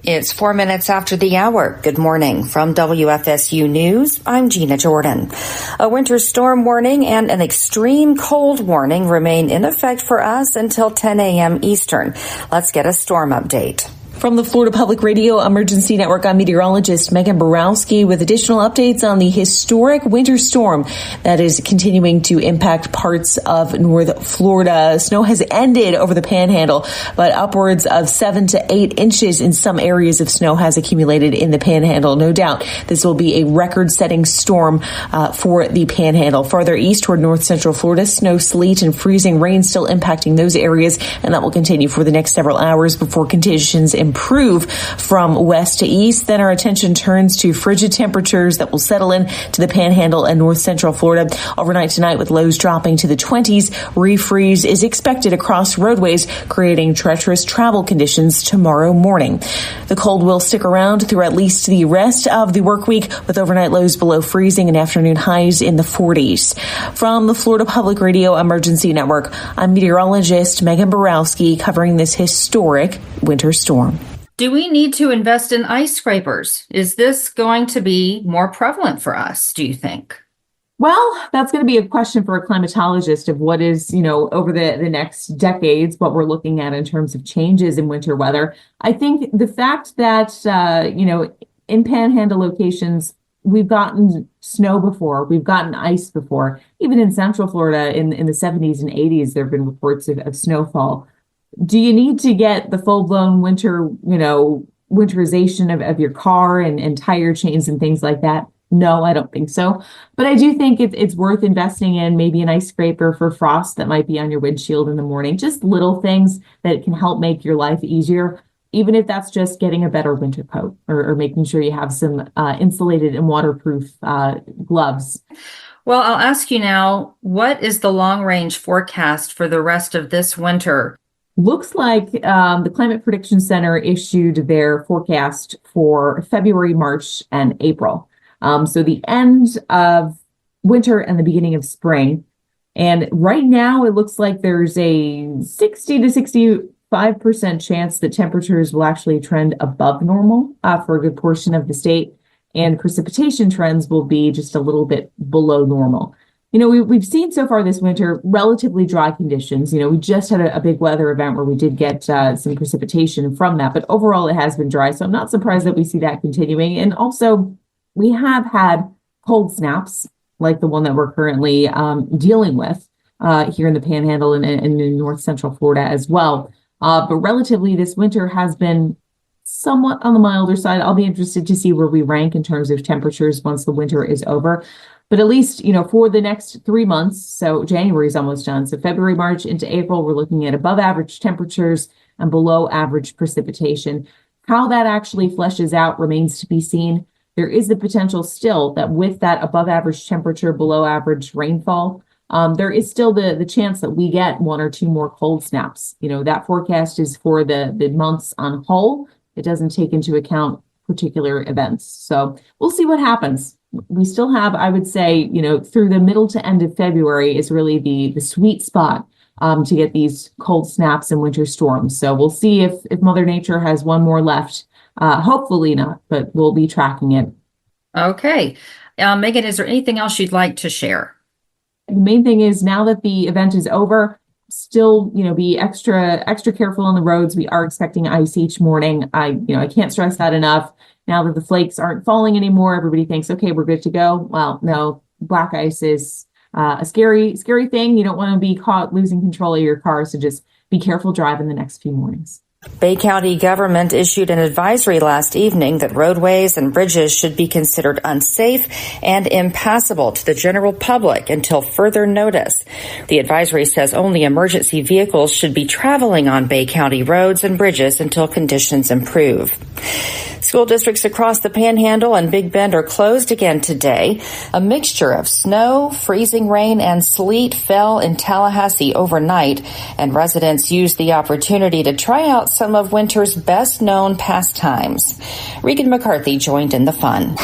It's 4 minutes after the hour. Good morning. From WFSU News, I'm Gina Jordan. A winter storm warning and an extreme cold warning remain in effect for us until 10 a.m. Eastern. Let's get a storm update. From the Florida Public Radio Emergency Network, I'm meteorologist Megan Borowski with additional updates on the historic winter storm that is continuing to impact parts of North Florida. Snow has ended over the Panhandle, but upwards of 7 to 8 inches in some areas of snow has accumulated in the Panhandle. No doubt this will be a record-setting storm for the Panhandle. Farther east toward north central Florida, snow, sleet, and freezing rain still impacting those areas, and that will continue for the next several hours before conditions improve from west to east. Then our attention turns to frigid temperatures that will settle in to the Panhandle and north central Florida overnight tonight, with lows dropping to the 20s. Refreeze is expected across roadways, creating treacherous travel conditions tomorrow morning. The cold will stick around through at least the rest of the work week, with overnight lows below freezing and afternoon highs in the 40s. From the Florida Public Radio Emergency Network, I'm meteorologist Megan Borowski covering this historic winter storm. Do we need to invest in ice scrapers? Is this going to be more prevalent for us, do you think? Well, that's going to be a question for a climatologist of what is, over the next decades, what we're looking at in terms of changes in winter weather. I think the fact that, in Panhandle locations, we've gotten snow before, we've gotten ice before. Even in Central Florida in the 70s and 80s, there have been reports of snowfall. Do you need to get the full-blown winterization of your car and tire chains and things like that? No, I don't think so. But I do think it's worth investing in maybe an ice scraper for frost that might be on your windshield in the morning. Just little things that can help make your life easier, even if that's just getting a better winter coat or making sure you have some insulated and waterproof gloves. Well, I'll ask you now, what is the long-range forecast for the rest of this winter? Looks like the Climate Prediction Center issued their forecast for February, March, and April. So the end of winter and the beginning of spring. And right now, it looks like there's a 60 to 65% chance that temperatures will actually trend above normal for a good portion of the state. And precipitation trends will be just a little bit below normal. We've seen so far this winter relatively dry conditions. We just had a big weather event where we did get some precipitation from that, but overall it has been dry. So I'm not surprised that we see that continuing. And also we have had cold snaps like the one that we're currently dealing with here in the Panhandle and in north central Florida as well. But relatively this winter has been somewhat on the milder side. I'll be interested to see where we rank in terms of temperatures once the winter is over. But at least, for the next 3 months, so January is almost done. So February, March into April, we're looking at above average temperatures and below average precipitation. How that actually fleshes out remains to be seen. There is the potential still that with that above average temperature, below average rainfall, there is still the chance that we get 1 or 2 more cold snaps. That forecast is for the months on whole. It doesn't take into account particular events. So we'll see what happens. We still have, I would say, through the middle to end of February is really the sweet spot to get these cold snaps and winter storms. So we'll see if Mother Nature has one more left. Hopefully not, but we'll be tracking it. Okay. Megan, is there anything else you'd like to share? The main thing is now that the event is over, still, be extra careful on the roads. We are expecting ice each morning. I can't stress that enough. Now that the flakes aren't falling anymore, everybody thinks, okay, we're good to go. Well, no, black ice is a scary thing. You don't want to be caught losing control of your car. So just be careful driving the next few mornings. Bay County government issued an advisory last evening that roadways and bridges should be considered unsafe and impassable to the general public until further notice. The advisory says only emergency vehicles should be traveling on Bay County roads and bridges until conditions improve. School districts across the Panhandle and Big Bend are closed again today. A mixture of snow, freezing rain, and sleet fell in Tallahassee overnight, and residents used the opportunity to try out some of winter's best-known pastimes. Regan McCarthy joined in the fun.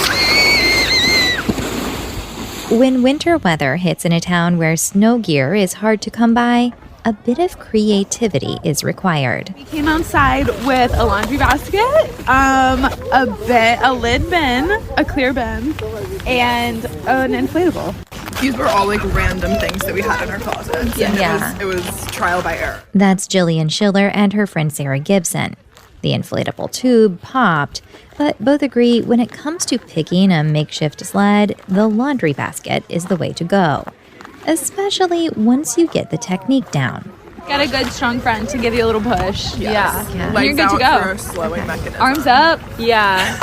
When winter weather hits in a town where snow gear is hard to come by, a bit of creativity is required. We came outside with a laundry basket, a lid bin, a clear bin, and an inflatable. These were all like random things that we had in our closets. Yeah. It was trial by error. That's Jillian Schiller and her friend Sarah Gibson. The inflatable tube popped, but both agree when it comes to picking a makeshift sled, the laundry basket is the way to go, especially once you get the technique down. Get a good strong friend to give you a little push. Yes. Yeah. Legs You're good to out go. for a slowing mechanism. Arms up. Yeah.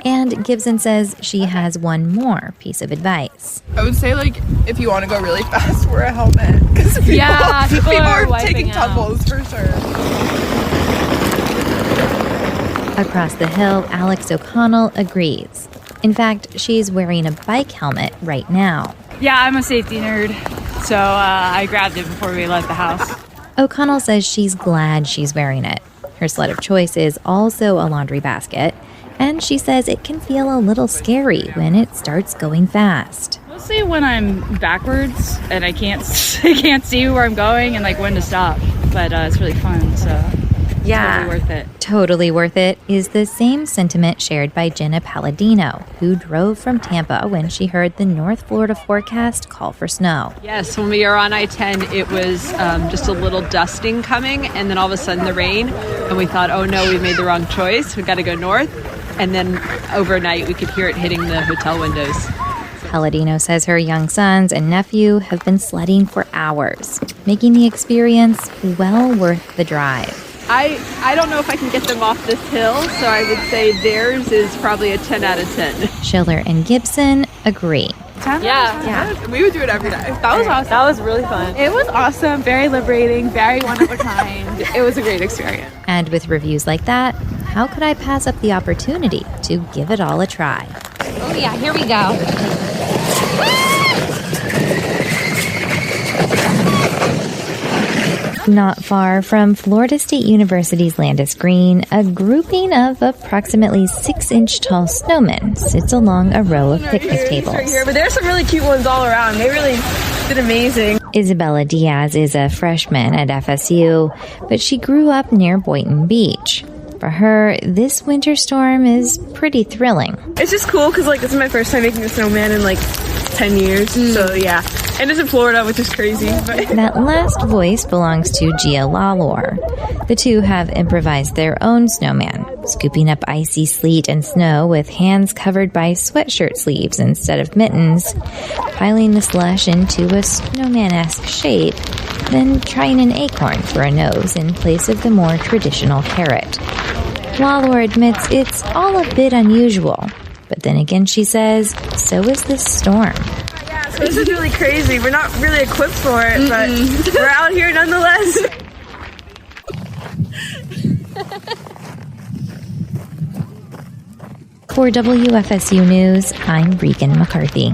And Gibson says she has one more piece of advice. I would say, like, if you want to go really fast, wear a helmet. Because people are taking tumbles for sure. Across the hill, Alex O'Connell agrees. In fact, she's wearing a bike helmet right now. Yeah, I'm a safety nerd, so I grabbed it before we left the house. O'Connell says she's glad she's wearing it. Her sled of choice is also a laundry basket, and she says it can feel a little scary when it starts going fast. Mostly when I'm backwards and I can't see where I'm going and like when to stop, but it's really fun, so Yeah, totally worth it. Totally worth it is the same sentiment shared by Jenna Palladino, who drove from Tampa when she heard the North Florida forecast call for snow. Yes, when we were on I-10, it was just a little dusting coming, and then all of a sudden the rain, and we thought, oh no, we made the wrong choice. We got to go north, and then overnight we could hear it hitting the hotel windows. Palladino says her young sons and nephew have been sledding for hours, making the experience well worth the drive. I don't know if I can get them off this hill, so I would say theirs is probably a 10 out of 10. Schiller and Gibson agree. Yeah. We would do it every day. That was awesome. That was really fun. It was awesome, very liberating, very one of a kind. It was a great experience. And with reviews like that, how could I pass up the opportunity to give it all a try? Oh yeah, here we go. Not far from Florida State University's Landis Green, a grouping of approximately 6-inch tall snowmen sits along a row of picnic tables. Right here, but there's some really cute ones all around. They really did amazing. Isabella Diaz is a freshman at FSU, but she grew up near Boynton Beach. For her, this winter storm is pretty thrilling. It's just cool because, like, this is my first time making a snowman in, like, 10 years. So, yeah. And it's in Florida, which is crazy. But That last voice belongs to Gia Lalor. The two have improvised their own snowman, scooping up icy sleet and snow with hands covered by sweatshirt sleeves instead of mittens, piling the slush into a snowman-esque shape, then trying an acorn for a nose in place of the more traditional carrot. Lalor admits it's all a bit unusual, but then again, she says, so is this storm. yeah, so this is really crazy. We're not really equipped for it, but we're out here nonetheless. For WFSU News, I'm Regan McCarthy.